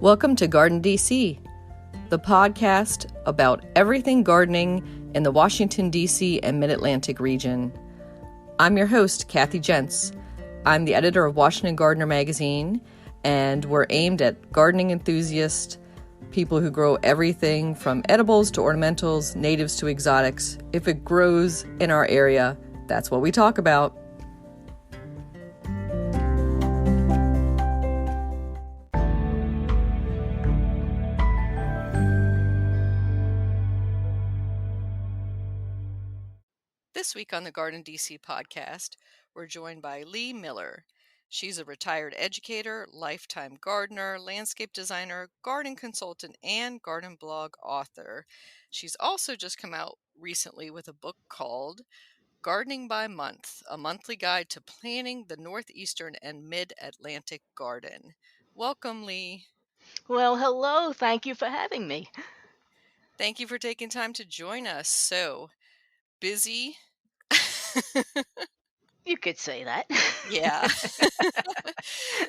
Welcome to Garden DC, the podcast about everything gardening in the Washington, D.C. and Mid-Atlantic region. I'm your host, Kathy Jentz. I'm the editor of Washington Gardener magazine, and we're aimed at gardening enthusiasts, people who grow everything from edibles to ornamentals, natives to exotics. If it grows in our area, that's what we talk about. This week on the Garden DC podcast, we're joined by Lee Miller. She's a retired educator, lifetime gardener, landscape designer, garden consultant, and garden blog author. She's also just come out recently with a book called Gardening by Month, a monthly guide to planning the Northeastern and Mid-Atlantic garden. Welcome, Lee. Well, hello. Thank you for having me. Thank you for taking time to join us. So, busy? You could say that. Yeah.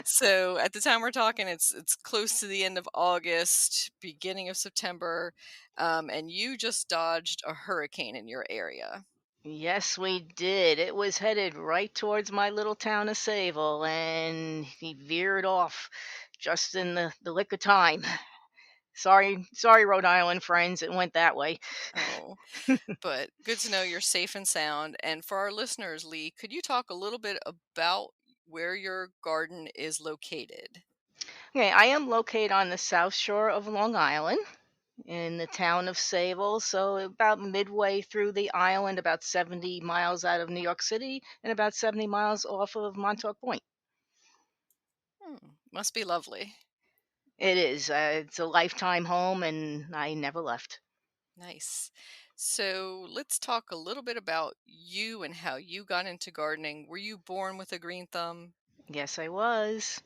So at the time we're talking, it's close to the end of August, beginning of September, and you just dodged a hurricane in your area. Yes, we did. It was headed right towards my little town of Sayville, and he veered off just in the lick of time. Sorry, Rhode Island friends. It went that way. Oh, but good to know you're safe and sound. And for our listeners, Lee, could you talk a little bit about where your garden is located? Okay, I am located on the south shore of Long Island in the town of Sayville, so about midway through the island, about 70 miles out of New York City, and about 70 miles off of Montauk Point. Must be lovely. It is. It's a lifetime home, and I never left. Nice. So let's talk a little bit about you and how you got into gardening. Were you born with a green thumb? Yes, I was.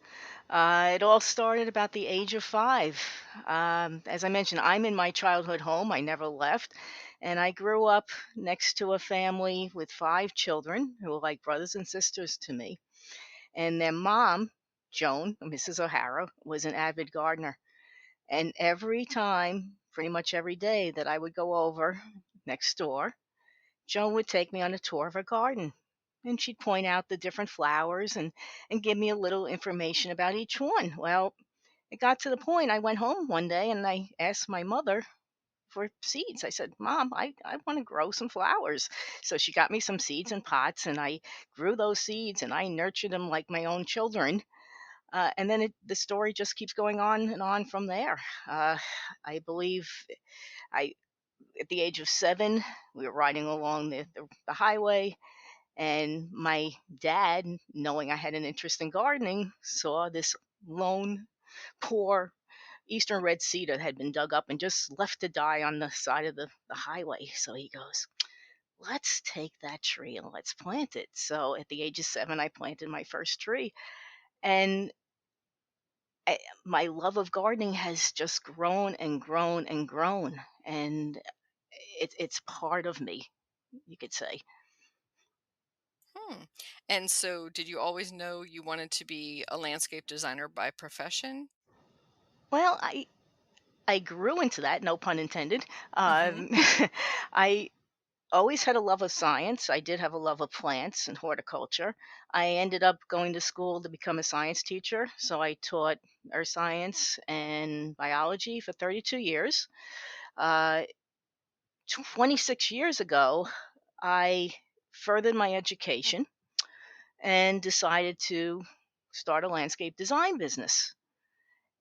It all started about the age of 5. As I mentioned, I'm in my childhood home. I never left. And I grew up next to a family with 5 children who were like brothers and sisters to me. And their mom, Joan, Mrs. O'Hara, was an avid gardener. And every time, pretty much every day that I would go over next door, Joan would take me on a tour of her garden. And she'd point out the different flowers and give me a little information about each one. Well, it got to the point I went home one day and I asked my mother for seeds. I said, Mom, I want to grow some flowers. So she got me some seeds in pots and I grew those seeds and I nurtured them like my own children. And then the story just keeps going on and on from there. I believe I, at the age of 7, we were riding along the highway, and my dad, knowing I had an interest in gardening, saw this lone, poor eastern red cedar that had been dug up and just left to die on the side of the highway. So he goes, let's take that tree and let's plant it. So at the age of 7, I planted my first tree. And my love of gardening has just grown and grown and grown. And it's part of me, you could say. And so did you always know you wanted to be a landscape designer by profession? Well, I grew into that, no pun intended. Mm-hmm. I always had a love of science. I did have a love of plants and horticulture. I ended up going to school to become a science teacher, so I taught earth science and biology for 32 years. Uh, 26 years ago, I furthered my education and decided to start a landscape design business.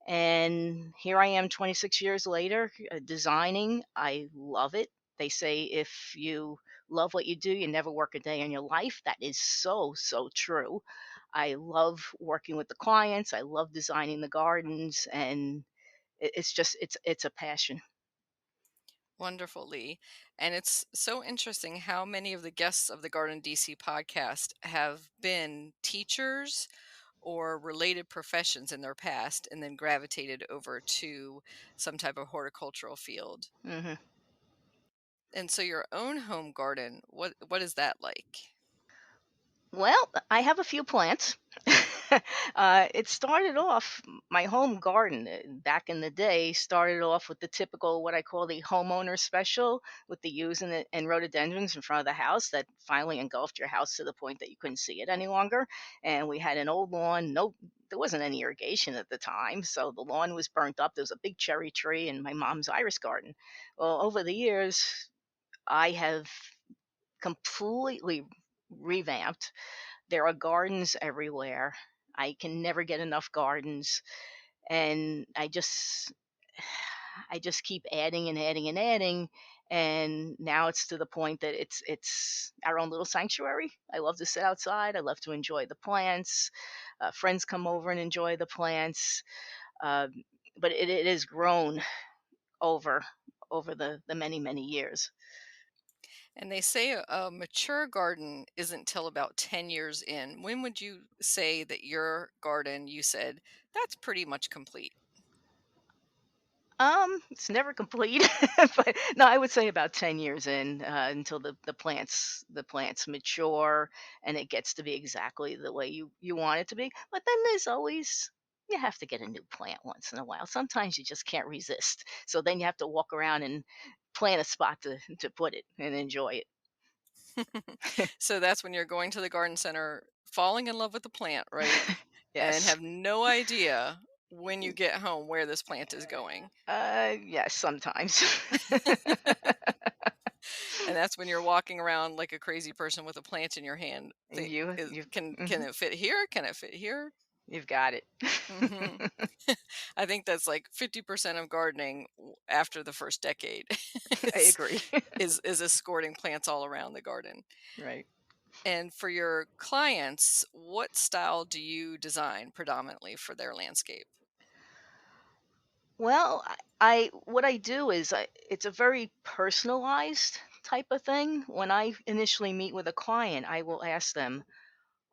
And here I am 26 years later, designing. I love it. They say if you love what you do, you never work a day in your life. That is so, so true. I love working with the clients. I love designing the gardens, and it's a passion. Wonderful, Lee. And it's so interesting how many of the guests of the Garden DC podcast have been teachers or related professions in their past and then gravitated over to some type of horticultural field. hmm And so your own home garden, what is that like? Well, I have a few plants. It started off my home garden back in the day. Started off with the typical what I call the homeowner special with the yews and rhododendrons in front of the house that finally engulfed your house to the point that you couldn't see it any longer. And we had an old lawn. No, there wasn't any irrigation at the time, so the lawn was burnt up. There was a big cherry tree in my mom's iris garden. Well, over the years, I have completely revamped. There are gardens everywhere. I can never get enough gardens, and I just keep adding and adding and adding, and now it's to the point that it's our own little sanctuary. I love to sit outside. I love to enjoy the plants. Friends come over and enjoy the plants. Uh, but it has grown over the many years. And they say a mature garden isn't till about 10 years in. When would you say that your garden, you said, that's pretty much complete? It's never complete, but no, I would say about 10 years in, until the plants mature and it gets to be exactly the way you want it to be. But then there's always you have to get a new plant once in a while. Sometimes you just can't resist. So then you have to walk around and plan a spot to put it and enjoy it. So that's when you're going to the garden center, falling in love with the plant, right? And Yes. have no idea when you get home where this plant is going. Yes, sometimes. And that's when you're walking around like a crazy person with a plant in your hand. you Is, you can mhm, it fit here? Can it fit here? you've got it. Hmm. I think that's like 50% of gardening after the first decade I is agree. is escorting plants all around the garden. Right. And for your clients, what style do you design predominantly for their landscape? Well, I what I do is it's a very personalized type of thing. When I initially meet with a client, I will ask them,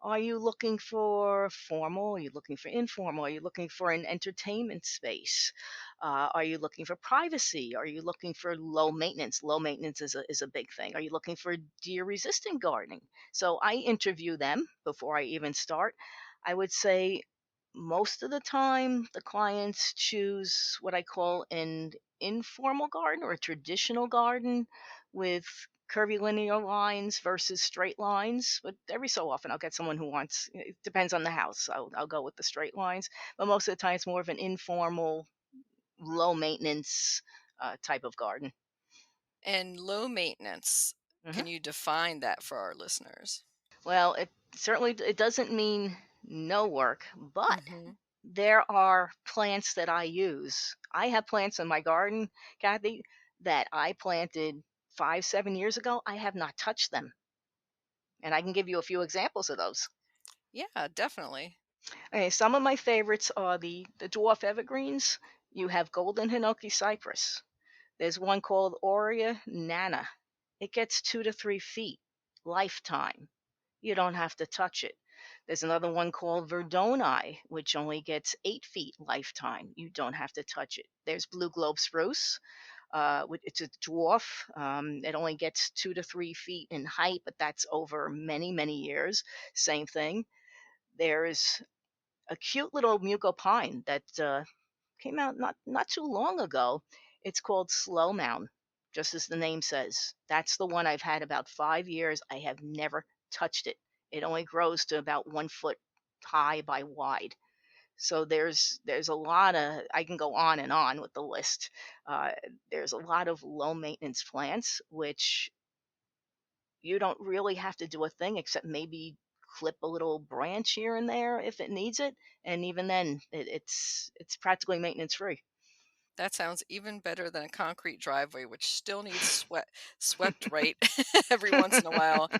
are you looking for formal? Are you looking for informal? Are you looking for an entertainment space? Are you looking for privacy? Are you looking for low maintenance? Low maintenance is a big thing. Are you looking for deer resistant gardening? So I interview them before I even start. I would say most of the time the clients choose what I call an informal garden or a traditional garden with curvy linear lines versus straight lines. But every so often, I'll get someone who wants. It depends on the house. I'll go with the straight lines, but most of the time, it's more of an informal, low maintenance type of garden. And low maintenance, Hmm. can you define that for our listeners? Well, it doesn't mean no work, but Hmm. there are plants that I use. I have plants in my garden, Kathy, that I planted 5, 7 years ago. I have not touched them, and I can give you a few examples of those. Yeah, definitely. Okay, some of my favorites are the dwarf evergreens. You have golden hinoki cypress. There's one called Aurea nana. It gets 2 to 3 feet, lifetime. You don't have to touch it. There's another one called verdoni, which only gets 8 feet, lifetime. You don't have to touch it. There's blue globe spruce. It's a dwarf. It only gets 2 to 3 feet in height, but that's over many years. Same thing. There's a cute little mucopine that came out not too long ago. It's called Slow Mound, just as the name says. That's the one I've had about 5 years. I have never touched it. It only grows to about 1 foot high by wide. So there's a lot of I can go on and on with the list. Uh, there's a lot of low maintenance plants which you don't really have to do a thing except maybe clip a little branch here and there if it needs it, and even then it's practically maintenance free. That sounds even better than a concrete driveway, which still needs swept right every once in a while.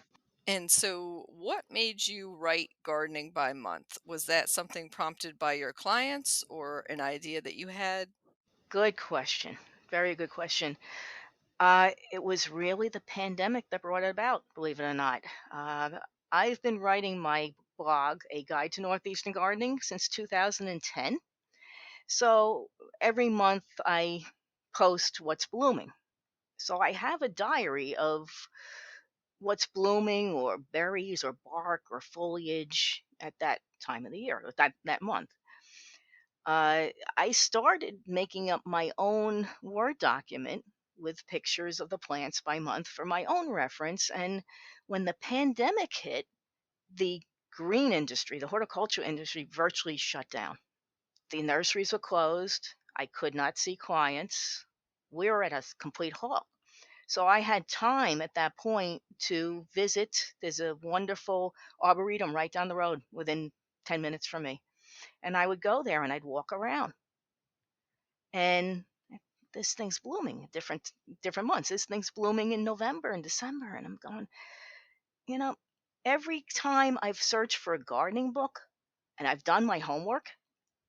And so, what made you write gardening by month? Was that something prompted by your clients or an idea that you had? Good question. Very good question. It was really the pandemic that brought it about, believe it or not. I've been writing my blog, A Guide to Northeastern Gardening, since 2010. So every month I post what's blooming. So I have a diary of what's blooming, or berries or bark or foliage at that time of the year, or that month. uh, I started making up my own Word document with pictures of the plants by month for my own reference. And when the pandemic hit, the green industry, the horticulture industry, virtually shut down. The nurseries were closed. I could not see clients. We were at a complete halt. So I had time at that point to visit. There's a wonderful arboretum right down the road within 10 minutes from me. And I would go there and I'd walk around, and this thing's blooming at different months. This thing's blooming in November and December, and I'm going, you know, every time I've searched for a gardening book and I've done my homework,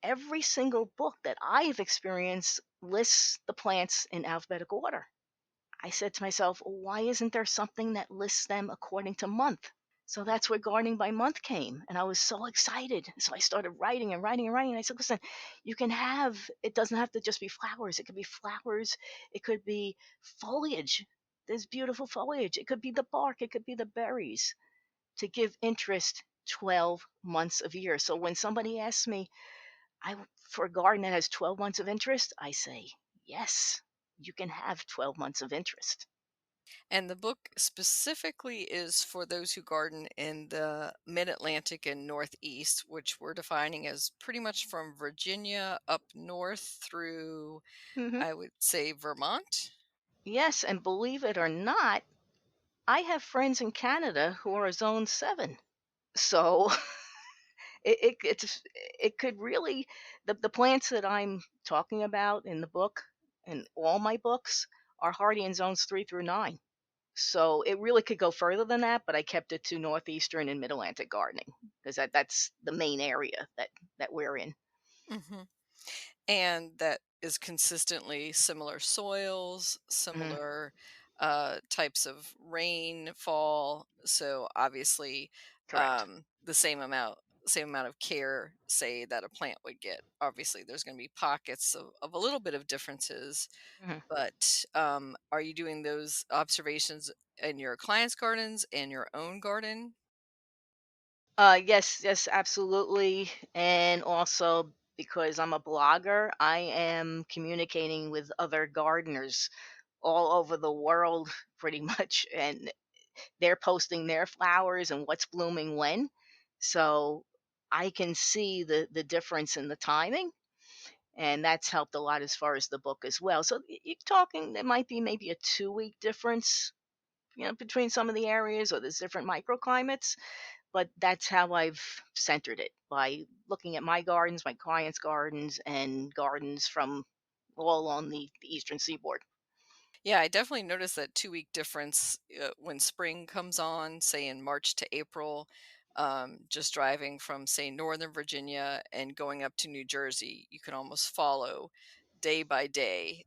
every single book that I've experienced lists the plants in alphabetical order. I said to myself, why isn't there something that lists them according to month? So that's where gardening by month came. And I was so excited. So I started writing and writing and writing. And I said, listen, you can have, it doesn't have to just be flowers. It could be flowers. It could be foliage. There's beautiful foliage. It could be the bark. It could be the berries, to give interest 12 months of year. So when somebody asks me, for a garden that has 12 months of interest, I say, yes, you can have 12 months of interest. And the book specifically is for those who garden in the mid Atlantic and Northeast, which we're defining as pretty much from Virginia up north through, Hmm. I would say, Vermont. Yes, and believe it or not, I have friends in Canada who are Zone 7. So it could really, the plants that I'm talking about in the book and all my books are hardy in zones 3 through 9. So it really could go further than that, but I kept it to northeastern and mid Atlantic gardening because that's the main area that we're in. Hmm. And that is consistently similar soils, Hmm. similar types of rainfall. So obviously, Correct. the same amount of care, say, that a plant would get. Obviously, there's going to be pockets of a little bit of differences, Hmm. but are you doing those observations in your clients' gardens and your own garden? Yes, yes, absolutely. And also, because I'm a blogger, I am communicating with other gardeners all over the world pretty much. And they're posting their flowers and what's blooming when. So I can see the difference in the timing. And that's helped a lot as far as the book as well. So you're talking, there might be maybe a 2 week difference, between some of the areas, or there's different microclimates, but that's how I've centered it, by looking at my gardens, my clients' gardens, and gardens from all along the eastern seaboard. Yeah, I definitely noticed that 2 week difference when spring comes on, say in March to April. Just driving from, say, Northern Virginia and going up to New Jersey, you can almost follow day by day,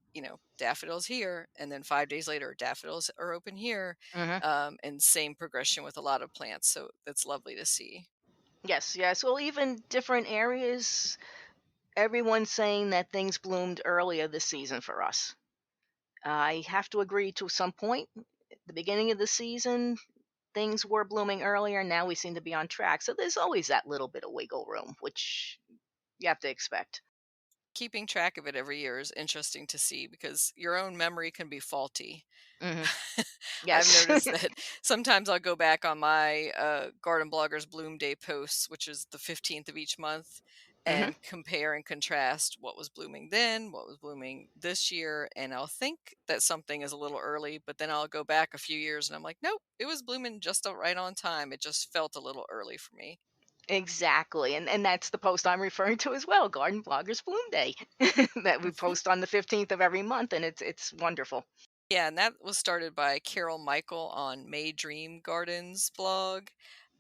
daffodils here, and then 5 days later, daffodils are open here, Hmm. and same progression with a lot of plants. So that's lovely to see. Yes, yes. Well, even different areas, everyone's saying that things bloomed earlier this season for us. I have to agree to some point. At the beginning of the season, things were blooming earlier. Now we seem to be on track. So there's always that little bit of wiggle room, which you have to expect. Keeping track of it every year is interesting to see because your own memory can be faulty. Hmm. I've Yes. noticed that sometimes I'll go back on my Garden Bloggers Bloom Day posts, which is the 15th of each month, Hmm. and compare and contrast what was blooming then, what was blooming this year. And I'll think that something is a little early, but then I'll go back a few years and I'm like, nope, it was blooming just right on time. It just felt a little early for me. Exactly. And that's the post I'm referring to as well, Garden Bloggers Bloom Day, that we post on the 15th of every month, and it's wonderful. Yeah, and that was started by Carol Michael on May Dream Gardens blog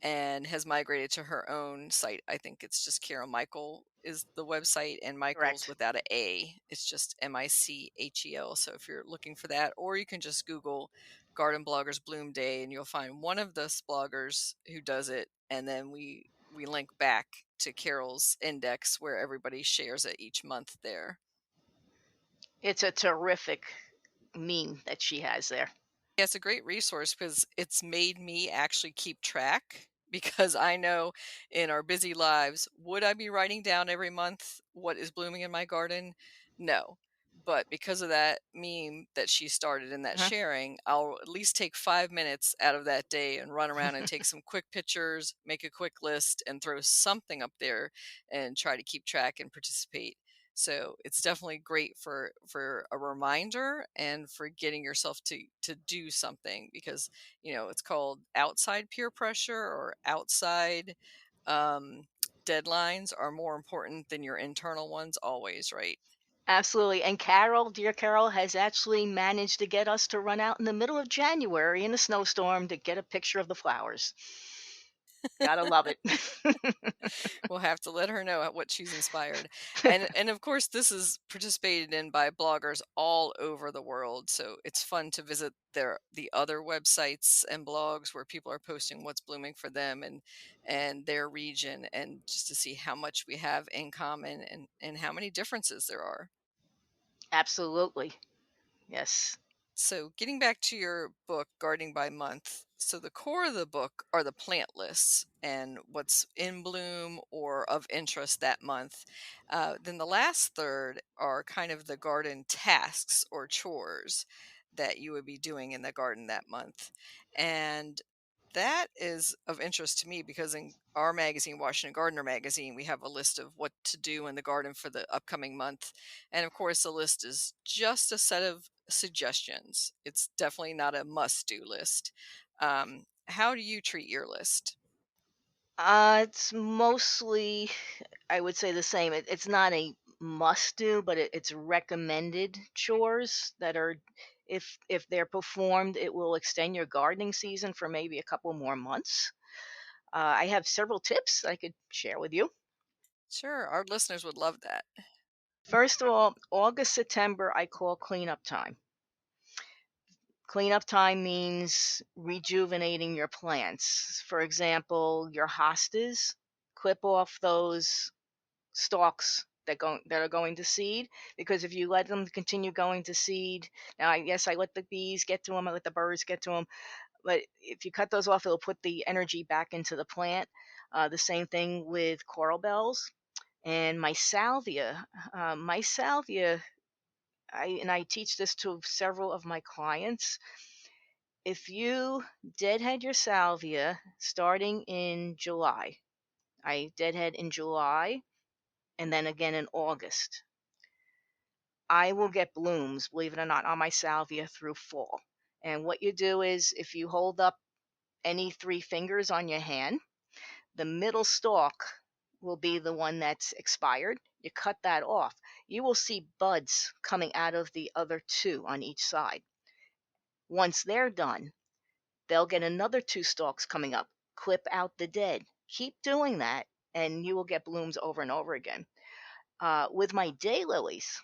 and has migrated to her own site. I think it's just Carol Michael is the website, and Michael's Correct. without a A. It's just Michel. So if you're looking for that, or you can just Google Garden Bloggers Bloom Day and you'll find one of the bloggers who does it. And then we link back to Carol's index where everybody shares it each month there. It's a terrific meme that she has there. Yeah, it's a great resource because it's made me actually keep track because I know in our busy lives, would I be writing down every month what is blooming in my garden? No. But because of that meme that she started and that Uh-huh. sharing, I'll at least take 5 minutes out of that day and run around and take some quick pictures, make a quick list, and throw something up there and try to keep track and participate. So it's definitely great for a reminder and for getting yourself to do something because it's called outside peer pressure or outside um, deadlines are more important than your internal ones always, right? Absolutely. And Carol, dear Carol, has actually managed to get us to run out in the middle of January in a snowstorm to get a picture of the flowers. Gotta love it. We'll have to let her know at what she's inspired. And of course this is participated in by bloggers all over the world. So it's fun to visit the other websites and blogs where people are posting what's blooming for them and their region and just to see how much we have in common and how many differences there are. Absolutely. Yes. So, getting back to your book, Gardening by Month, so the core of the book are the plant lists and what's in bloom or of interest that month. Then the last third are kind of the garden tasks or chores that you would be doing in the garden that month. And that is of interest to me because in our magazine, Washington Gardener Magazine, we have a list of what to do in the garden for the upcoming month. And of course, the list is just a set of suggestions. It's definitely not a must-do list. How do you treat your list? It's mostly, I would say the same. It's not a must do, but it's recommended chores that are, if they're performed, it will extend your gardening season for maybe a couple more months. I have several tips I could share with you. Sure, our listeners would love that. First of all, August, September, I call cleanup time. Cleanup time means rejuvenating your plants. For example, your hostas, clip off those stalks that are going to seed, because if you let them continue going to seed, now I guess I let the bees get to them, I let the birds get to them, but if you cut those off, it'll put the energy back into the plant. The same thing with coral bells and my salvia. My salvia, I teach this to several of my clients. If you deadhead your salvia starting in July, I deadhead in July and then again in August, I will get blooms, believe it or not, on my salvia through fall. And what you do is if you hold up any three fingers on your hand, the middle stalk will be the one that's expired. You cut that off. You will see buds coming out of the other two on each side. Once they're done, they'll get another two stalks coming up. Clip out the dead. Keep doing that, and you will get blooms over and over again. With my daylilies,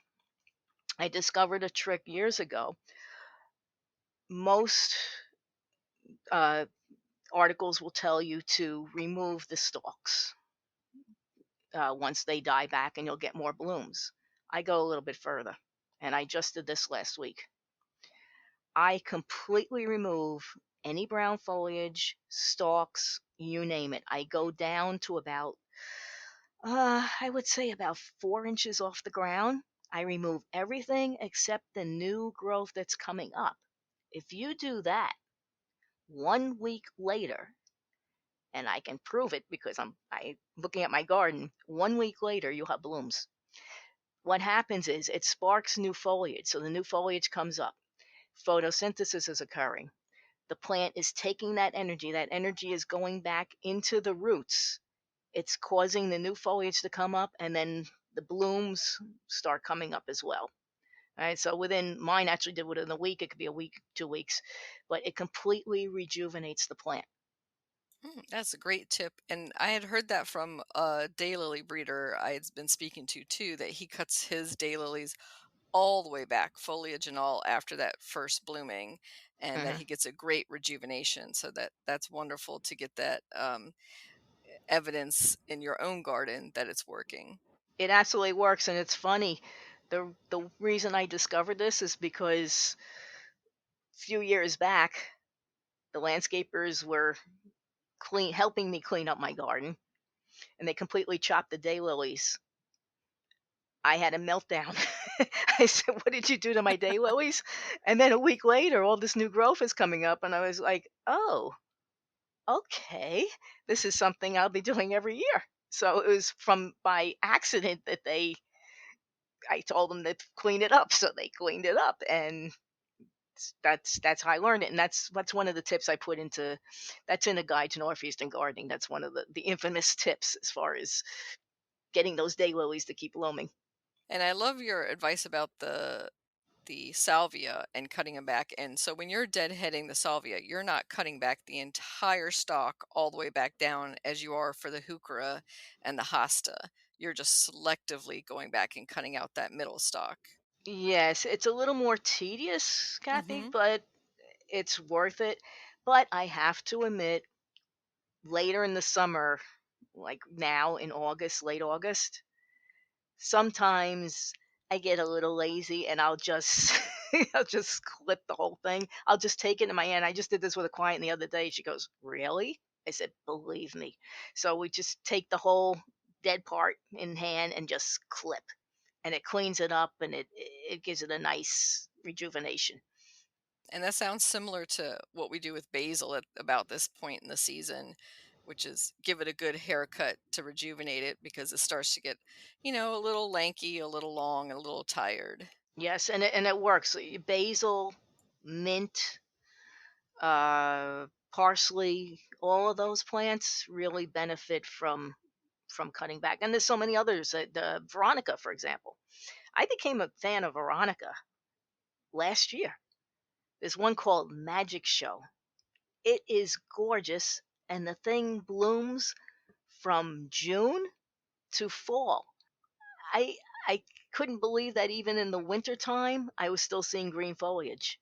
I discovered a trick years ago. Most uh, articles will tell you to remove the stalks once they die back, and you'll get more blooms. I go a little bit further, and I just did this last week. I completely remove any brown foliage, stalks, you name it. I go down to about, I would say about 4 inches off the ground. I remove everything except the new growth that's coming up. If you do that 1 week later, and I can prove it because I looking at my garden, 1 week later you'll have blooms. What happens is it sparks new foliage. So the new foliage comes up. Photosynthesis is occurring. The plant is taking that energy. That energy is going back into the roots. It's causing the new foliage to come up, and then the blooms start coming up as well. All right, so within mine actually did within a week. It could be a week, 2 weeks, but it completely rejuvenates the plant. That's a great tip. And I had heard that from a daylily breeder I had been speaking to too, that he cuts his daylilies all the way back, foliage and all, after that first blooming, and that Mhm. he gets a great rejuvenation. So that's wonderful to get that evidence in your own garden that it's working. It absolutely works, and it's funny. The reason I discovered this is because few years back, the landscapers were helping me clean up my garden, and they completely chopped the daylilies. I had a meltdown. I said, "What did you do to my daylilies?" And then a week later, all this new growth is coming up, and I was like, "Oh, okay, this is something I'll be doing every year." So it was from by accident that I told them to clean it up, so they cleaned it up, and that's how I learned it, and that's one of the tips I put into that's in a guide to northeastern gardening. That's one of the infamous tips as far as getting those daylilies to keep blooming. And I love your advice about the salvia and cutting them back. And so when you're deadheading the salvia, you're not cutting back the entire stalk all the way back down as you are for the heuchera and the hosta. You're just selectively going back and cutting out that middle stalk. Yes, it's a little more tedious, Kathy, Mm-hmm. but it's worth it. But I have to admit, later in the summer, like now in August, late August, sometimes I get a little lazy and I'll just I'll just clip the whole thing. I'll just take it in my hand. I just did this with a client the other day. She goes, "Really?" I said, "Believe me." So we just take the whole dead part in hand and just clip, and it cleans it up, and it gives it a nice rejuvenation. And that sounds similar to what we do with basil at about this point in the season, which is give it a good haircut to rejuvenate it because it starts to get, a little lanky, a little long, and a little tired. Yes, and it works. Basil, mint, uh, parsley, all of those plants really benefit from cutting back. And there's so many others. The Veronica, for example. I became a fan of Veronica last year. There's one called Magic Show. It is gorgeous, and the thing blooms from June to fall. I I couldn't believe that even in the wintertime, I was still seeing green foliage.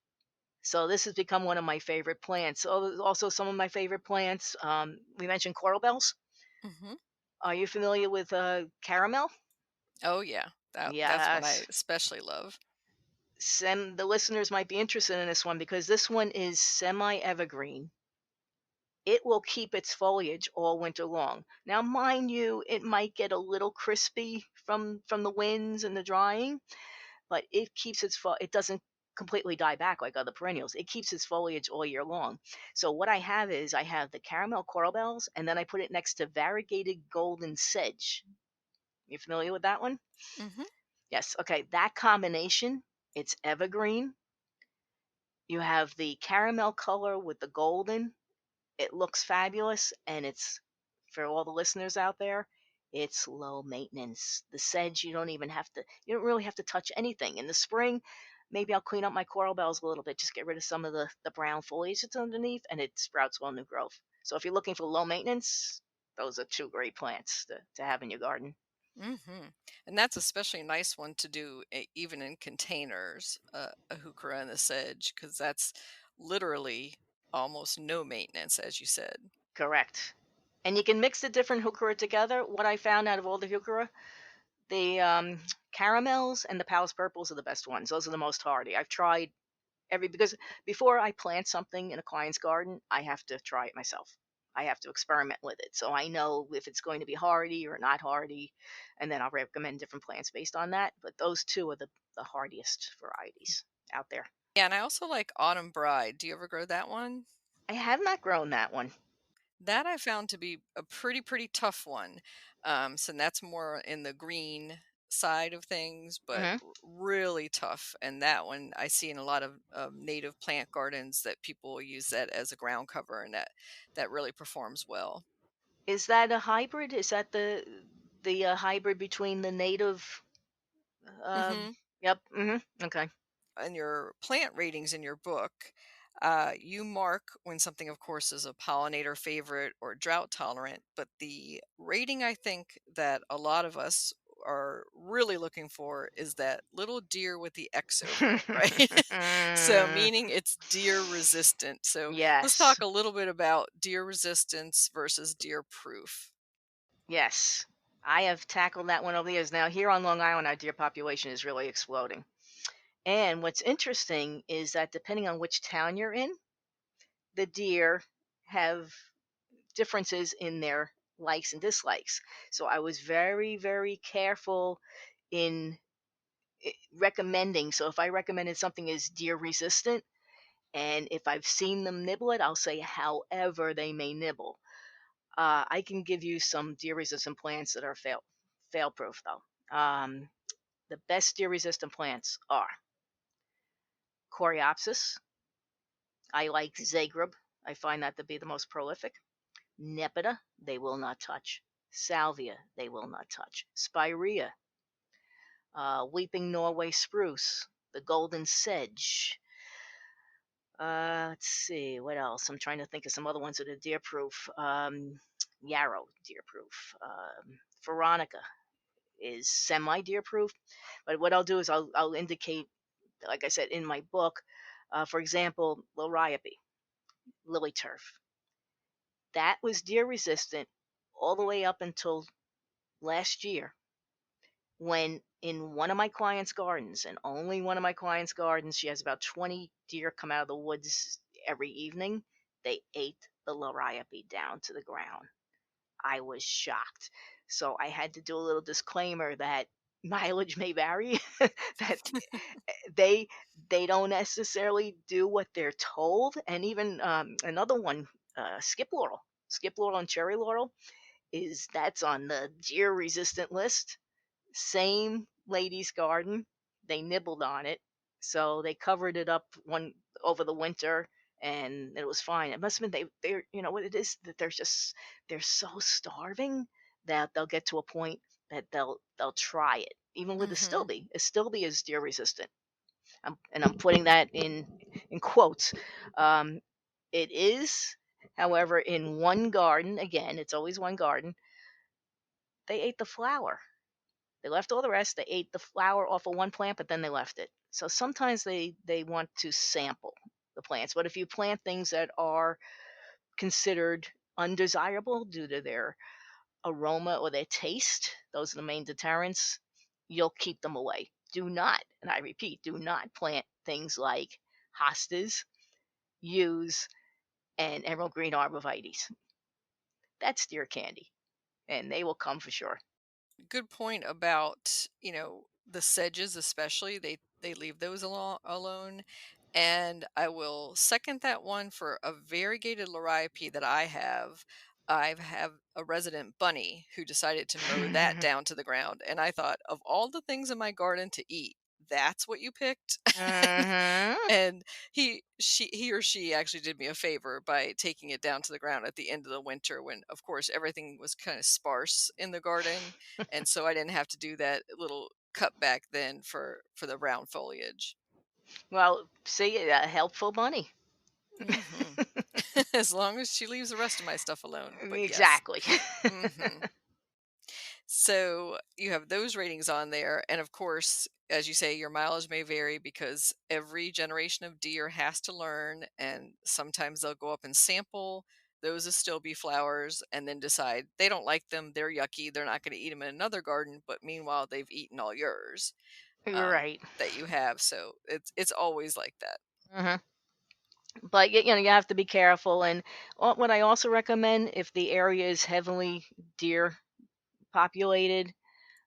So this has become one of my favorite plants. Also, some of my favorite plants. We mentioned coral bells. Hmm. Are you familiar with caramel? Oh yeah, that's one I Yes. especially love. The listeners might be interested in this one because this one is semi evergreen. It will keep its foliage all winter long. Now, mind you, it might get a little crispy from the winds and the drying, but it doesn't completely die back like other perennials. It keeps its foliage all year long. So what I have the caramel coral bells, and then I put it next to variegated golden sedge. You familiar with that one? Hmm. Yes. Okay. That combination, it's evergreen. You have the caramel color with the golden. It looks fabulous, and it's for all the listeners out there, it's low maintenance. The sedge, you don't really have to touch anything. In the spring, maybe I'll clean up my coral bells a little bit, just get rid of some of the brown foliage that's underneath, and it sprouts well new growth. So if you're looking for low maintenance, those are two great plants to have in your garden. Hmm. And that's especially a nice one to do even in containers, a heuchera and a sedge, because that's literally almost no maintenance, as you said. Correct. And you can mix the different heuchera together. What I found out of all the heuchera, the caramels and the Palace purples are the best ones. Those are the most hardy. I've tried because before I plant something in a client's garden, I have to try it myself. I have to experiment with it. So I know if it's going to be hardy or not hardy, and then I'll recommend different plants based on that. But those two are the hardiest varieties out there. Yeah, and I also like Autumn Bride. Do you ever grow that one? I have not grown that one. That I found to be a pretty tough one. So that's more in the green side of things, but Hmm. really tough. And that one I see in a lot of native plant gardens that people use that as a ground cover, and that really performs well. Is that a hybrid? Is that the hybrid between the native? Uh, Hmm. yep. Okay. In your plant ratings in your book, you mark when something, of course, is a pollinator favorite or drought tolerant. But the rating I think that a lot of us are really looking for is that little deer with the X over it, right? So, meaning it's deer resistant. So, let's Yes. talk a little bit about deer resistance versus deer proof. Yes. I have tackled that one over the years. Now, here on Long Island, our deer population is really exploding. And what's interesting is that depending on which town you're in, the deer have differences in their likes and dislikes. So I was very, very careful in recommending. So if I recommended something as deer resistant, and if I've seen them nibble it, I'll say however they may nibble. I can give you some deer resistant plants that are fail proof though. The best deer resistant plants are Coreopsis. I like Zagreb. I find that to be the most prolific. Nepeta, they will not touch. Salvia, they will not touch. Spirea, Weeping Norway spruce, the golden sedge. Let's see, what else? I'm trying to think of some other ones that are deer proof. Yarrow, deer proof. Veronica is semi deer proof. But what I'll do is I'll indicate, like I said in my book, for example, Liriope, lily turf. That was deer resistant all the way up until last year, when in one of my clients' gardens, and only one of my clients' gardens, she has about 20 deer come out of the woods every evening. They ate the liriope down to the ground. I was shocked. So I had to do a little disclaimer that mileage may vary, that they they don't necessarily do what they're told. And even another one, skip laurel and cherry laurel, is that's on the deer resistant list. Same lady's garden. They nibbled on it, so they covered it up one over the winter, and it was fine. It must have been they're what it is, that they're so starving that they'll get to a point that they'll try it even with Mm-hmm. a stilby is deer resistant. And I'm putting that in quotes. Um, it is, however, in one garden. Again, it's always one garden. They ate the flower. They left all the rest. They ate the flower off of one plant, but then they left it. So sometimes they want to sample the plants. But if you plant things that are considered undesirable due to their aroma or their taste, those are the main deterrents, you'll keep them away. Do not, and I repeat, do not plant things like hostas, yews, and emerald green arborvitaes. That's deer candy, and they will come for sure. Good point about, the sedges especially. They leave those alone. And I will second that one for a variegated liriope that I have. I have a resident bunny who decided to mow that down to the ground. And I thought, of all the things in my garden to eat, that's what you picked. Mhm. And he or she actually did me a favor by taking it down to the ground at the end of the winter when, of course, everything was kind of sparse in the garden, and so I didn't have to do that little cutback then for the brown foliage. Well, see, a helpful bunny. Hmm. As long as she leaves the rest of my stuff alone, but yes. Exactly. Hmm. So you have those ratings on there. And of course, as you say, your mileage may vary because every generation of deer has to learn. And sometimes they'll go up and sample those as still be flowers and then decide they don't like them. They're yucky. They're not going to eat them in another garden. But meanwhile, they've eaten all yours Right. that you have. So it's always like that. Mhm. But you have to be careful. And what I also recommend, if the area is heavily deer populated,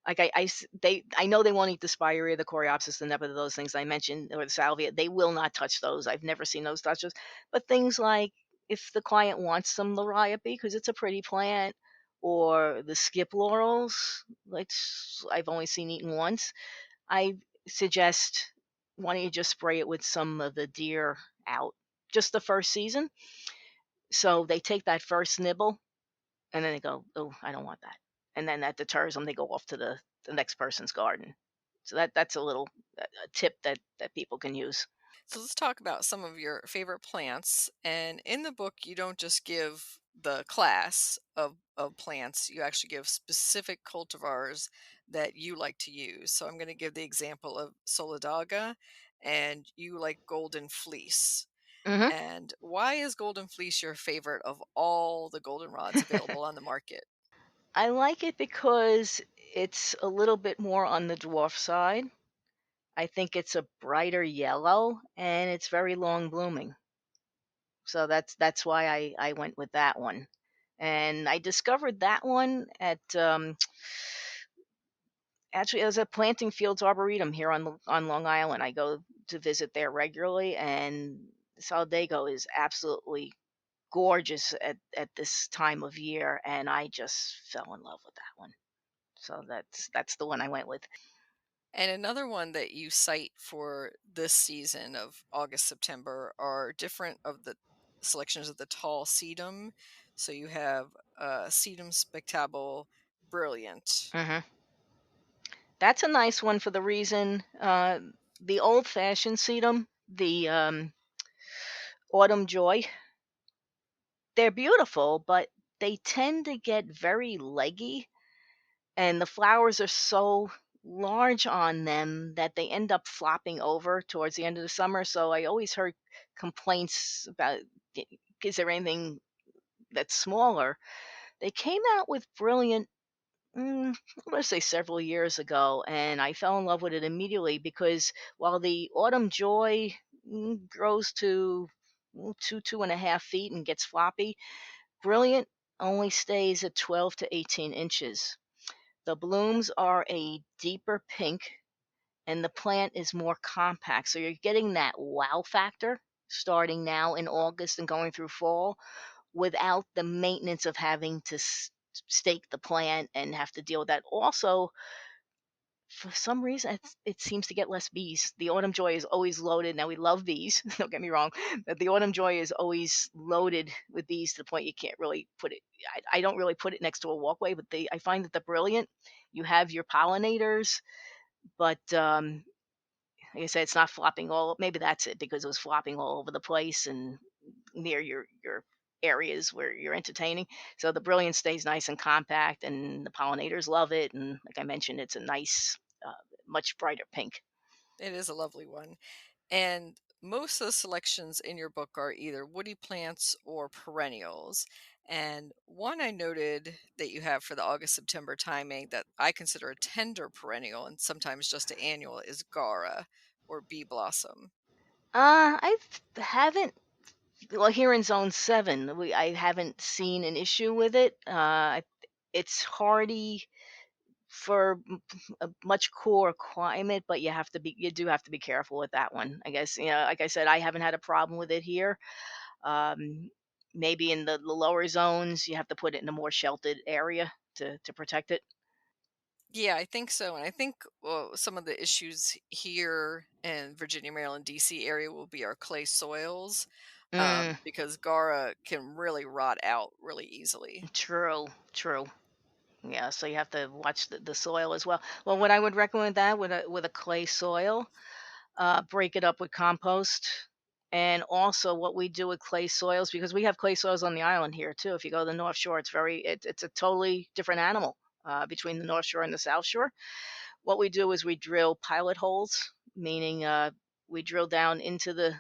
like I know they won't eat the spirea, the coreopsis, the nepeta, those things I mentioned, or the salvia. They will not touch those. I've never seen those touch those. But things like, if the client wants some liriope because it's a pretty plant, or the skip laurels, like I've only seen eaten once, I suggest, why don't you just spray it with some of the deer out just the first season? So they take that first nibble and then they go, "Oh, I don't want that." And then that deters them. They go off to the next person's garden. So that's a little a tip that people can use. So let's talk about some of your favorite plants. And in the book, you don't just give the class of plants, you actually give specific cultivars that you like to use. So I'm going to give the example of Solidaga, and you like Golden Fleece. Hmm. And why is Golden Fleece your favorite of all the goldenrods available on the market? I like it because it's a little bit more on the dwarf side. I think it's a brighter yellow and it's very long blooming. So that's why I went with that one. And I discovered that one at actually, it was at Planting Fields Arboretum here on Long Island. I go to visit there regularly, and Saldago is absolutely gorgeous at this time of year, and I just fell in love with that one. So that's the one I went with. And another one that you cite for this season of August, September are different of the selections of the tall sedum. So you have sedum spectable brilliant. Hmm. That's a nice one for the reason the old fashioned sedum, the autumn joy, they're beautiful, but they tend to get very leggy, and the flowers are so large on them that they end up flopping over towards the end of the summer. So I always heard complaints about, is there anything that's smaller? They came out with Brilliant, let's say several years ago, and I fell in love with it immediately because while the Autumn Joy grows to 2.5 feet and gets floppy, Brilliant only stays at 12 to 18 inches. The blooms are a deeper pink and the plant is more compact. So you're getting that wow factor starting now in August and going through fall without the maintenance of having to stake the plant and have to deal with that. Also, for some reason, it seems to get less bees. The autumn joy is always loaded. Now we love bees. Don't get me wrong, but the autumn joy is always loaded with bees to the point you can't really put it. I don't really put it next to a walkway, but I find that the brilliant. You have your pollinators, but like I said, it's not flopping all. Maybe that's it because it was flopping all over the place and near your areas where you're entertaining. So the brilliant stays nice and compact, and the pollinators love it. And like I mentioned, it's a nice, much brighter pink. It is a lovely one. And most of the selections in your book are either woody plants or perennials. And one I noted that you have for the August September timing that I consider a tender perennial and sometimes just an annual is Gara or bee blossom. I haven't. Well, here in Zone 7, I haven't seen an issue with it. It's hardy for a much cooler climate, but you do have to be careful with that one. I guess, like I said, I haven't had a problem with it here. Um, Maybe in the lower zones, you have to put it in a more sheltered area to protect it. Yeah, I think so. And I think some of the issues here in Virginia, Maryland, DC area will be our clay soils Mm, because Gara can really rot out really easily. true, true. Yeah, so you have to watch the soil as well. Well, what I would recommend that with a clay soil, break it up with compost. And also, what we do with clay soils, because we have clay soils on the island here too. If you go to the North Shore, it's a totally different animal between the North Shore and the South Shore. What we do is we drill pilot holes, meaning we drill down into the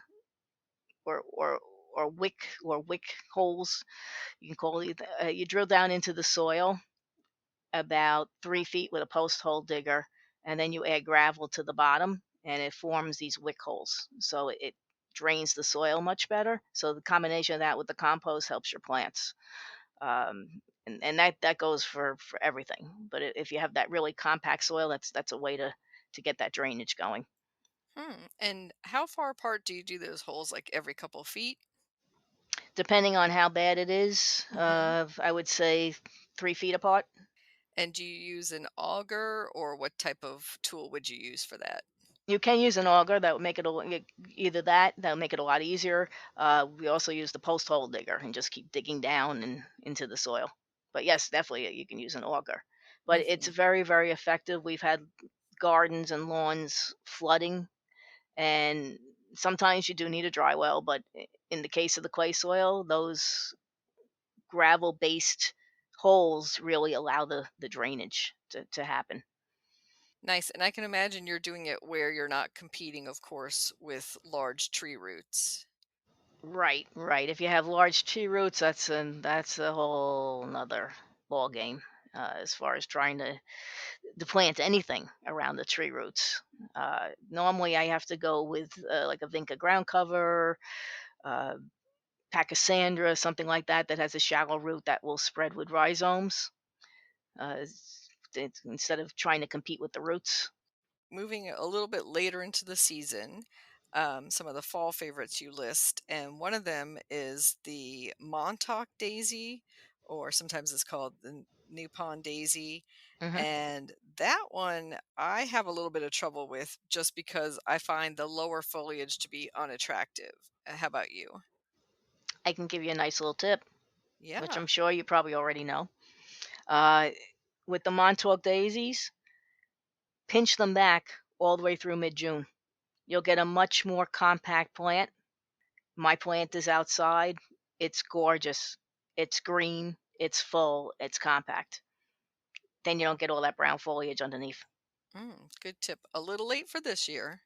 or or or wick holes. You can call it. You drill down into the soil about 3 feet with a post hole digger, and then you add gravel to the bottom, and it forms these wick holes. So it drains the soil much better. So the combination of that with the compost helps your plants. And that goes for everything. But if you have that really compact soil, that's a way to get that drainage going. And how far apart do you do those holes? Like every couple feet? Depending on how bad it is, Hmm. I would say 3 feet apart. And do you use an auger or what type of tool would you use for that? You can use an auger that would make it either that'll make it a lot easier. We also use the post hole digger and just keep digging down and into the soil. But yes, definitely you can use an auger. But it's Hmm. very, very effective. We've had gardens and lawns flooding, and sometimes you do need a dry well. But in the case of the clay soil, those gravel based holes really allow the drainage to happen. Nice. And I can imagine you're doing it where you're not competing, of course, with large tree roots. Right, right. If you have large tree roots, that's a whole nother ball game. as far as trying to plant anything around the tree roots. Normally, I have to go with like a Vinca ground cover, uh, Pachysandra, something like that, that has a shallow root that will spread with rhizomes instead of trying to compete with the roots. Moving a little bit later into the season, some of the fall favorites you list, and one of them is the Montauk daisy, or sometimes it's called the Nippon daisy. Hmm. And that one I have a little bit of trouble with just because I find the lower foliage to be unattractive. How about you? I can give you a nice little tip, which Yeah. I'm sure you probably already know. Uh, with the Montauk daisies, pinch them back all the way through mid June. You'll get a much more compact plant. My plant is outside. It's gorgeous. It's green. It's full. It's compact. Then you don't get all that brown foliage underneath. Good tip. A little late for this year.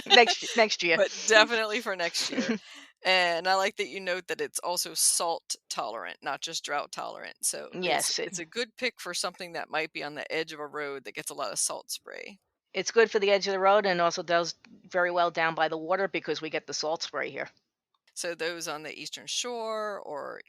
Next year. But definitely for next year. And I like that you note that it's also salt tolerant, not just drought tolerant. So it's Yes, it's a good pick for something that might be on the edge of a road that gets a lot of salt spray. it's good for the edge of the road and also does very well down by the water because we get the salt spray here. So those on the eastern shore or,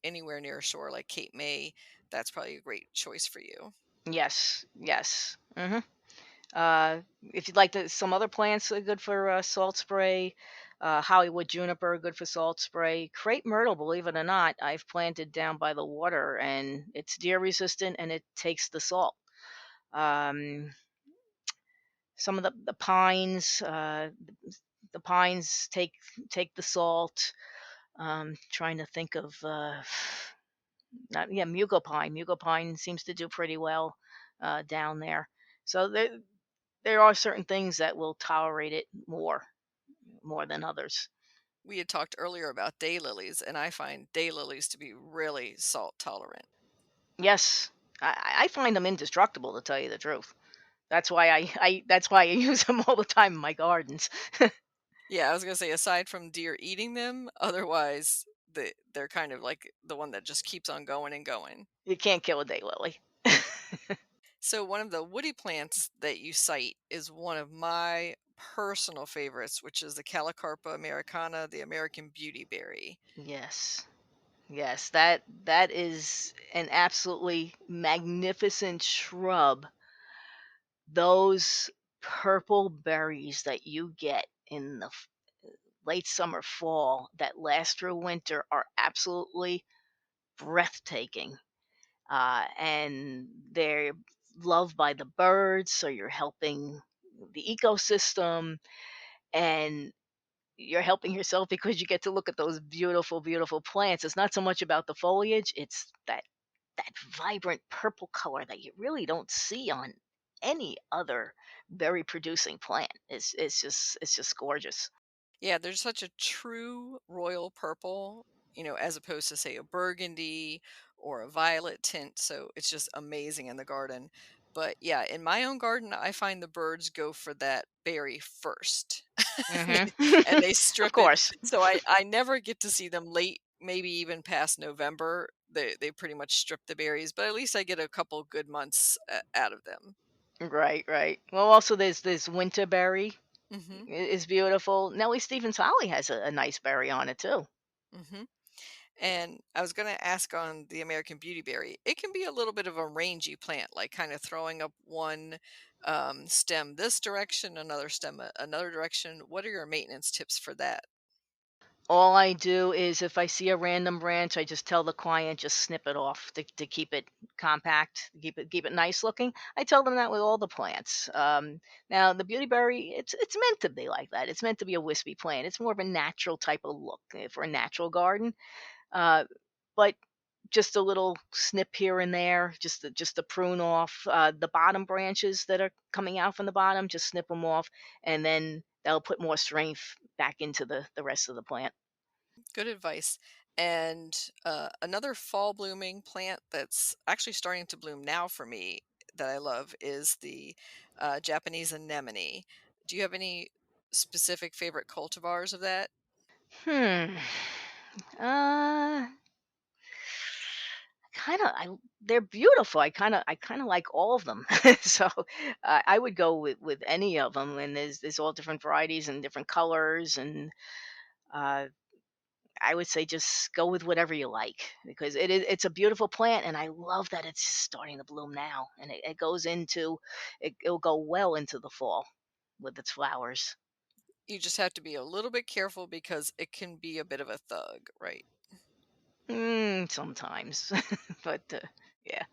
anywhere near a shore like Cape May, that's probably a great choice for you. Yes, yes. If you'd like some other plants are good for salt spray. Hollywood juniper, good for salt spray. Crepe myrtle, believe it or not, I've planted down by the water, and it's deer resistant and it takes the salt. Um, some of the pines, the pines take the salt. Trying to think of, yeah, Mugopine. Mugopine seems to do pretty well down there. So there are certain things that will tolerate it more than others. We had talked earlier about daylilies, and I find daylilies to be really salt tolerant. Yes, I find them indestructible to tell you the truth. That's why I use them all the time in my gardens. Yeah, I was gonna say aside from deer eating them, otherwise they're kind of like the one that just keeps on going and going. You can't kill a daylily. So one of the woody plants that you cite is one of my personal favorites, which is the Calicarpa americana, the American beautyberry. Yes. Yes, that is an absolutely magnificent shrub. Those purple berries that you get in the late summer, fall that last through winter are absolutely breathtaking. And they're loved by the birds, so you're helping the ecosystem and you're helping yourself because you get to look at those beautiful, beautiful plants. It's not so much about the foliage, it's that vibrant purple color that you really don't see on any other berry producing plant. It's just gorgeous. Yeah, there's such a true royal purple, as opposed to say a burgundy or a violet tint. So it's just amazing in the garden. But yeah, in my own garden, I find the birds go for that berry first. and Hmm. they and they Of strip it. course. So I never get to see them late, maybe even past November. They pretty much strip the berries, but at least I get a couple good months out of them. Right, right. Well, also there's this winterberry Mhm. is beautiful. Nellie Stevens holly has a nice berry on it too. Mhm. And I was going to ask on the American Beautyberry, it can be a little bit of a rangy plant, like kind of throwing up one stem this direction, another stem another direction. What are your maintenance tips for that? All I do is if I see a random branch, I just tell the client just snip it off to keep it compact, keep it nice looking. I tell them that with all the plants. Now the beautyberry, it's meant to be like that. It's meant to be a wispy plant. It's more of a natural type of look for a natural garden. Uh, but just a little snip here and there, just to prune off the bottom branches that are coming out from the bottom. Just snip them off, and then that'll put more strength back into the rest of the plant. Good advice. And another fall blooming plant that's actually starting to bloom now for me that I love is the Japanese anemone. Do you have any specific favorite cultivars of that? Hmm. I I they're beautiful. I kind of like all of them. So I would go with any of them, and there's all different varieties and different colors, and uh, I would say just go with whatever you like because it's a beautiful plant, and I love that it's just starting to bloom now, and it goes into it'll go well into the fall with its flowers. You just have to be a little bit careful because it can be a bit of a thug, right? Sometimes, but yeah,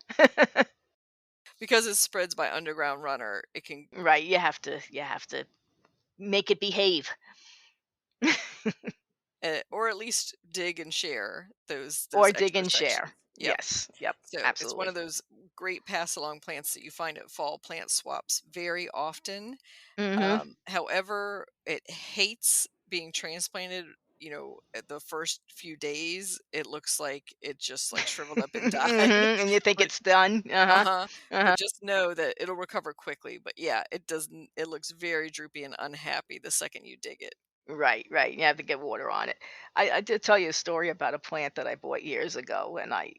Because it spreads by underground runner, it can right. You have to make it behave. or at least dig and share those Or dig extra and sections. share. Yep. Yes. Yep. So it's one Absolutely. of those great pass along plants that you find at fall plant swaps very often. Mhm. However, it hates being transplanted. At the first few days, it looks like it just like shriveled up and died. Mhm. And you think But it's done. Uh-huh. uh-huh. Uh-huh. But just know that it'll recover quickly. But yeah, it doesn't it looks very droopy and unhappy the second you dig it. Right, right. You have to get water on it. I did tell you a story about a plant that I bought years ago and I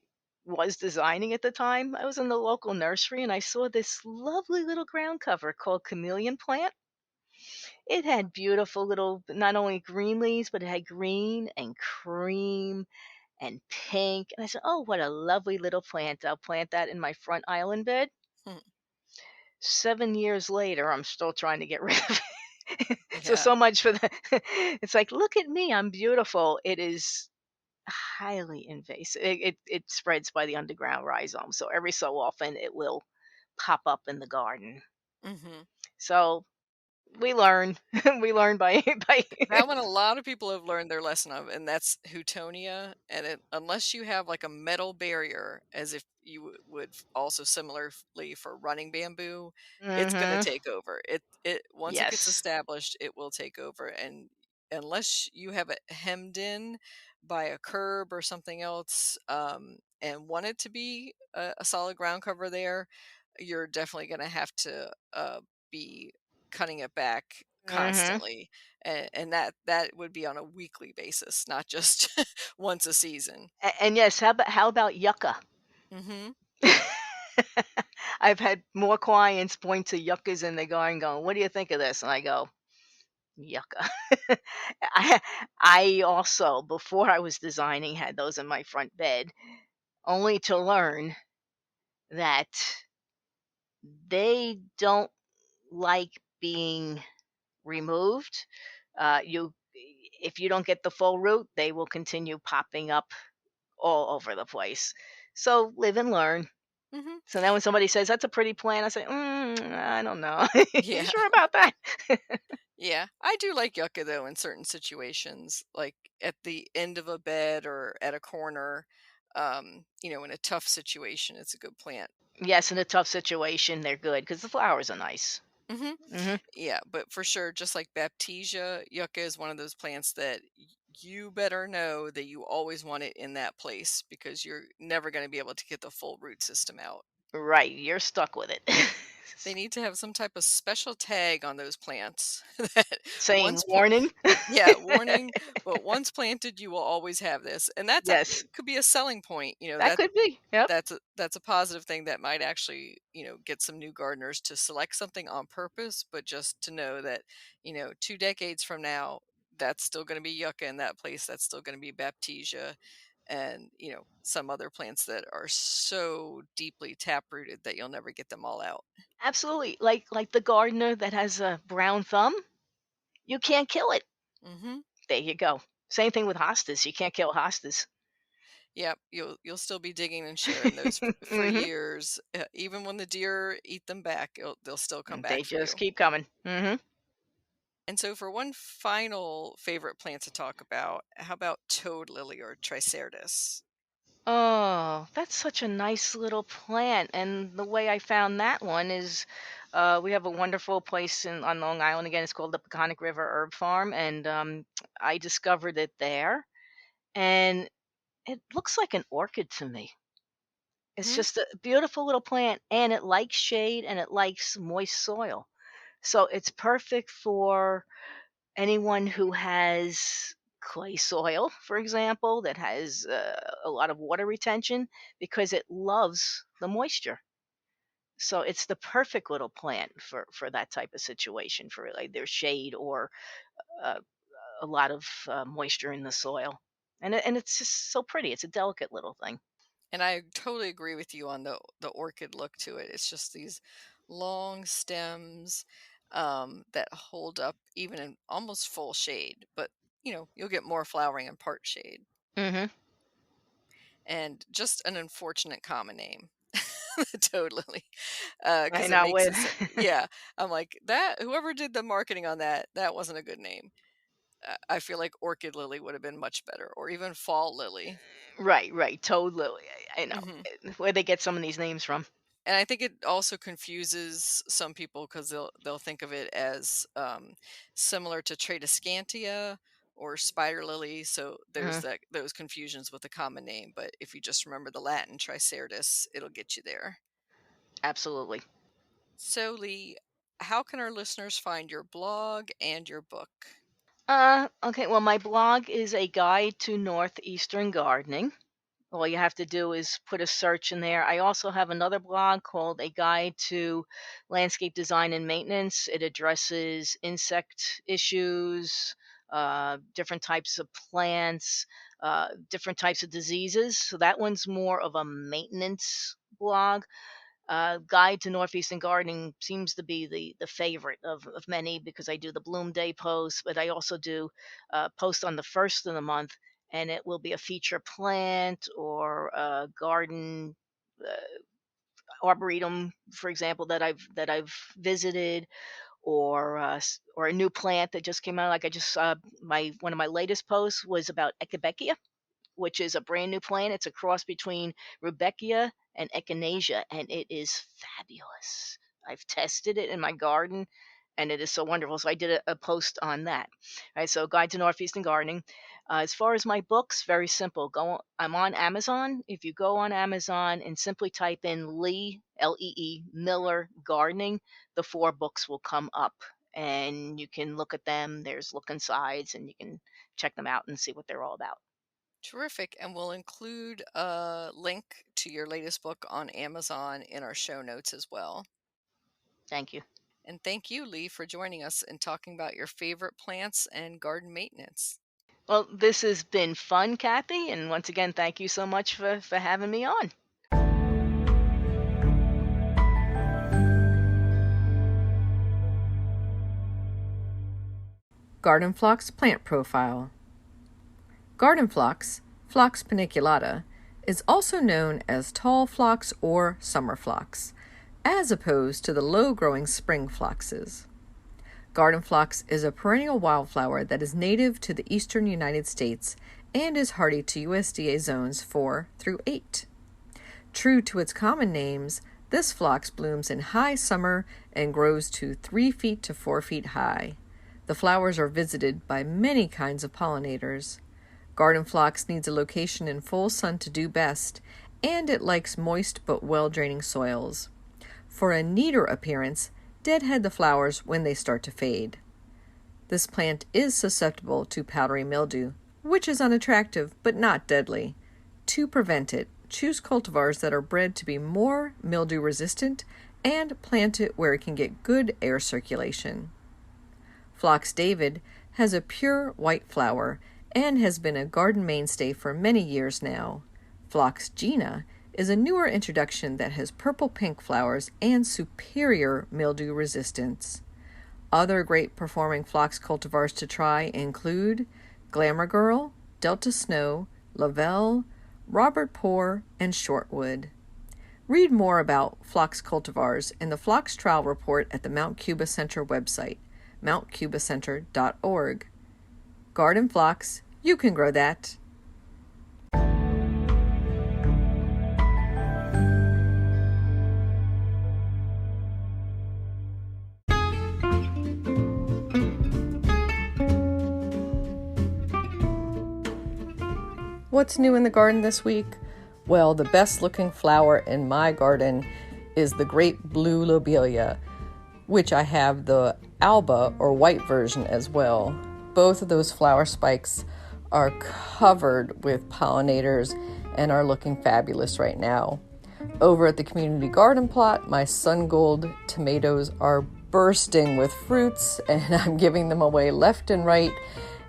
was designing at the time. I was in the local nursery and I saw this lovely little ground cover called chameleon plant. It had beautiful little, not only green leaves, but it had green and cream and pink. And I said, oh, what a lovely little plant. I'll plant that in my front island bed. Hmm. 7 years later, I'm still trying to get rid of it. So, Yeah. so much for the, it's like, look at me, I'm beautiful. It is highly invasive. It spreads by the underground rhizome. So every so often it will pop up in the garden. Hmm. So we learn, we learn by, by, That one a lot of people have learned their lesson of, and that's Houtonia. And unless you have like a metal barrier, as if you would also similarly for running bamboo, it's going to hmm take over. It once it gets yes. established, it will take over. And unless you have it hemmed in by a curb or something else, and want it to be a solid ground cover there, you're definitely going to have to be cutting it back hmm constantly, and that would be on a weekly basis, not just once a season. And yes, how about yucca? Mhm. I've had more clients point to yuccas in the garden going, "What do you think of this?" And I go, "Yucca." I I also, before I was designing, had those in my front bed, only to learn that they don't like being removed. You If you don't get the full root, they will continue popping up all over the place. So live and learn. Mhm. So now when somebody says that's a pretty plant, I say, I don't know. You Yeah. sure about that? Yeah. I do like yucca though in certain situations, like at the end of a bed or at a corner. In a tough situation, it's a good plant. Yes, in a tough situation, they're good because the flowers are nice. Mhm. Hmm Yeah, but for sure, just like Baptisia, yucca is one of those plants that you better know that you always want it in that place because you're never going to be able to get the full root system out. Right, you're stuck with it. They need to have some type of special tag on those plants that Saying once pla- warning. yeah, warning, but once planted you will always have this. And that's Yes, could be a selling point, that could be. Yep. that's a positive thing that might actually, get some new gardeners to select something on purpose, but just to know that, 2 decades from now that's still going to be yucca in that place, that's still going to be Baptisia and, some other plants that are so deeply taprooted that you'll never get them all out. Absolutely. Like the gardener that has a brown thumb, you can't kill it. Mhm. There you go. Same thing with hostas. You can't kill hostas. Yep, you'll still be digging and sharing those for hmm years, even when the deer eat them back, they'll still come They back for just you. keep coming. And so, for one final favorite plant to talk about, how about toad lily or Triceratops? Oh, that's such a nice little plant. And the way I found that one is we have a wonderful place on Long Island. Again, it's called the Peconic River Herb Farm. And I discovered it there. And it looks like an orchid to me. It's Hmm. just a beautiful little plant. And it likes shade and it likes moist soil. So it's perfect for anyone who has clay soil, for example, that has a lot of water retention because it loves the moisture. So it's the perfect little plant for that type of situation, for like their shade or uh, a lot of moisture in the soil. And it's just so pretty. It's a delicate little thing. And I totally agree with you on the orchid look to it. It's just these long stems that hold up even in almost full shade, but you'll get more flowering in part shade. Hmm. And just an unfortunate common name. Totally. I Because it know makes with it yeah, I'm like, that whoever did the marketing on that wasn't a good name. I feel like orchid lily would have been much better, or even fall lily. right, right, toad lily. I know Hmm. where they get some of these names from. And I think it also confuses some people because they'll think of it as similar to Tradescantia or spider lily. So there's Hmm. those confusions with the common name. But if you just remember the Latin Tricerdis, it'll get you there. Absolutely. So Lee, how can our listeners find your blog and your book? Okay. Well, my blog is a guide to northeastern gardening. All you have to do is put a search in there. I also have another blog called A Guide to Landscape Design and Maintenance. It addresses insect issues, different types of plants, different types of diseases. So that one's more of a maintenance blog. Guide to Northeastern Gardening seems to be the favorite of many because I do the Bloom Day post, but I also do post on the first of the month, and it will be a feature plant or a garden arboretum, for example, that I've visited, or or a new plant that just came out. Like I just my one of my latest posts was about Echinacea, which is a brand new plant. It's a cross between Rudbeckia and Echinacea, and it is fabulous. I've tested it in my garden, and it is so wonderful. So I did a post on that. All right, so Guide to Northeastern Gardening. As far as my books, very simple. I'm on Amazon. If you go on Amazon and simply type in Lee Lee Miller Gardening, the 4 books will come up, and you can look at them. There's look insides, and you can check them out and see what they're all about. Terrific. And we'll include a link to your latest book on Amazon in our show notes as well. Thank you. And thank you, Lee, for joining us and talking about your favorite plants and garden maintenance. Well, this has been fun, Kathy, and once again, thank you so much for having me on. Garden Phlox Plant Profile. Garden phlox, Phlox paniculata, is also known as tall phlox or summer phlox, as opposed to the low-growing spring phloxes. Garden phlox is a perennial wildflower that is native to the eastern United States and is hardy to USDA zones 4 through 8. True to its common names, this phlox blooms in high summer and grows to 3 feet to 4 feet high. The flowers are visited by many kinds of pollinators. Garden phlox needs a location in full sun to do best, and it likes moist but well-draining soils. For a neater appearance, deadhead the flowers when they start to fade. This plant is susceptible to powdery mildew, which is unattractive but not deadly. To prevent it, choose cultivars that are bred to be more mildew resistant and plant it where it can get good air circulation. Phlox David has a pure white flower and has been a garden mainstay for many years now. Phlox Gina is a newer introduction that has purple-pink flowers and superior mildew resistance. Other great performing phlox cultivars to try include Glamour Girl, Delta Snow, Lavelle, Robert Poor, and Shortwood. Read more about phlox cultivars in the Phlox Trial Report at the Mount Cuba Center website, mountcubacenter.org. Garden phlox, you can grow that. What's new in the garden this week? Well, the best looking flower in my garden is the great blue lobelia, which I have the alba or white version as well. Both of those flower spikes are covered with pollinators and are looking fabulous right now. Over at the community garden plot, my Sun Gold tomatoes are bursting with fruits, and I'm giving them away left and right,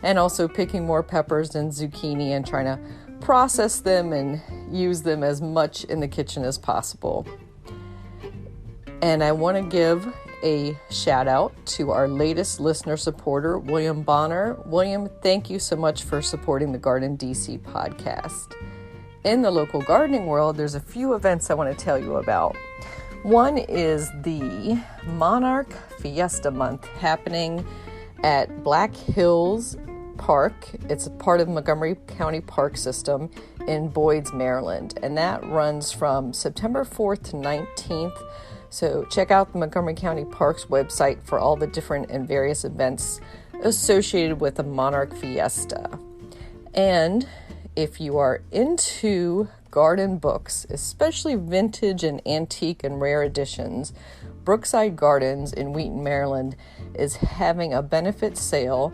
and also picking more peppers and zucchini and trying to process them and use them as much in the kitchen as possible. And I want to give a shout out to our latest listener supporter, William Bonner. William, thank you so much for supporting the Garden DC podcast. In the local gardening world, there's a few events I want to tell you about. One is the Monarch Fiesta Month happening at Black Hills Park. It's a part of Montgomery County Park System in Boyds, Maryland, and that runs from September 4th to 19th. So check out the Montgomery County Parks website for all the different and various events associated with the Monarch Fiesta. And if you are into garden books, especially vintage and antique and rare editions, Brookside Gardens in Wheaton, Maryland is having a benefit sale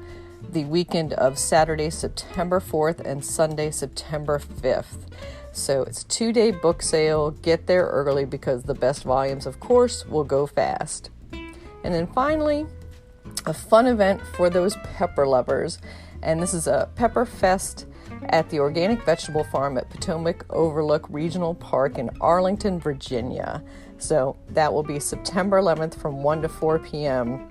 the weekend of Saturday, September 4th and Sunday, September 5th. So it's a 2-day book sale. Get there early because the best volumes, of course, will go fast. And then finally, a fun event for those pepper lovers. And this is a Pepper Fest at the Organic Vegetable Farm at Potomac Overlook Regional Park in Arlington, Virginia. So that will be September 11th from 1 to 4 p.m.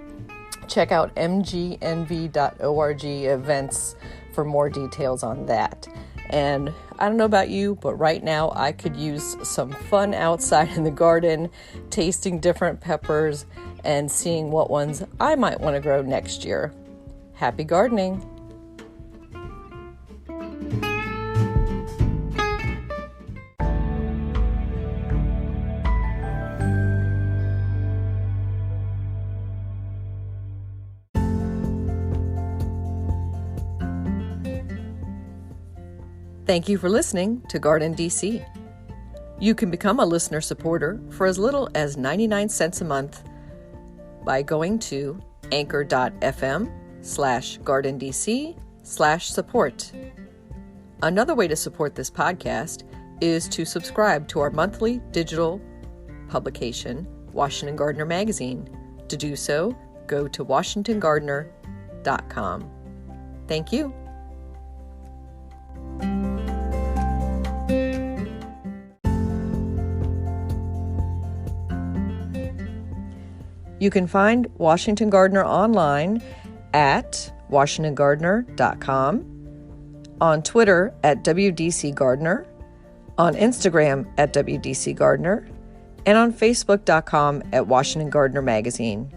Check out mgnv.org events for more details on that. And I don't know about you, but right now I could use some fun outside in the garden, tasting different peppers and seeing what ones I might want to grow next year. Happy gardening! Thank you for listening to Garden DC. You can become a listener supporter for as little as 99 cents a month by going to anchor.fm/GardenDC/support. Another way to support this podcast is to subscribe to our monthly digital publication, Washington Gardener Magazine. To do so, go to WashingtonGardener.com. Thank you. You can find Washington Gardener online at WashingtonGardener.com, on Twitter at WDC Gardener, on Instagram at WDC Gardener, and on Facebook.com at Washington Gardener Magazine.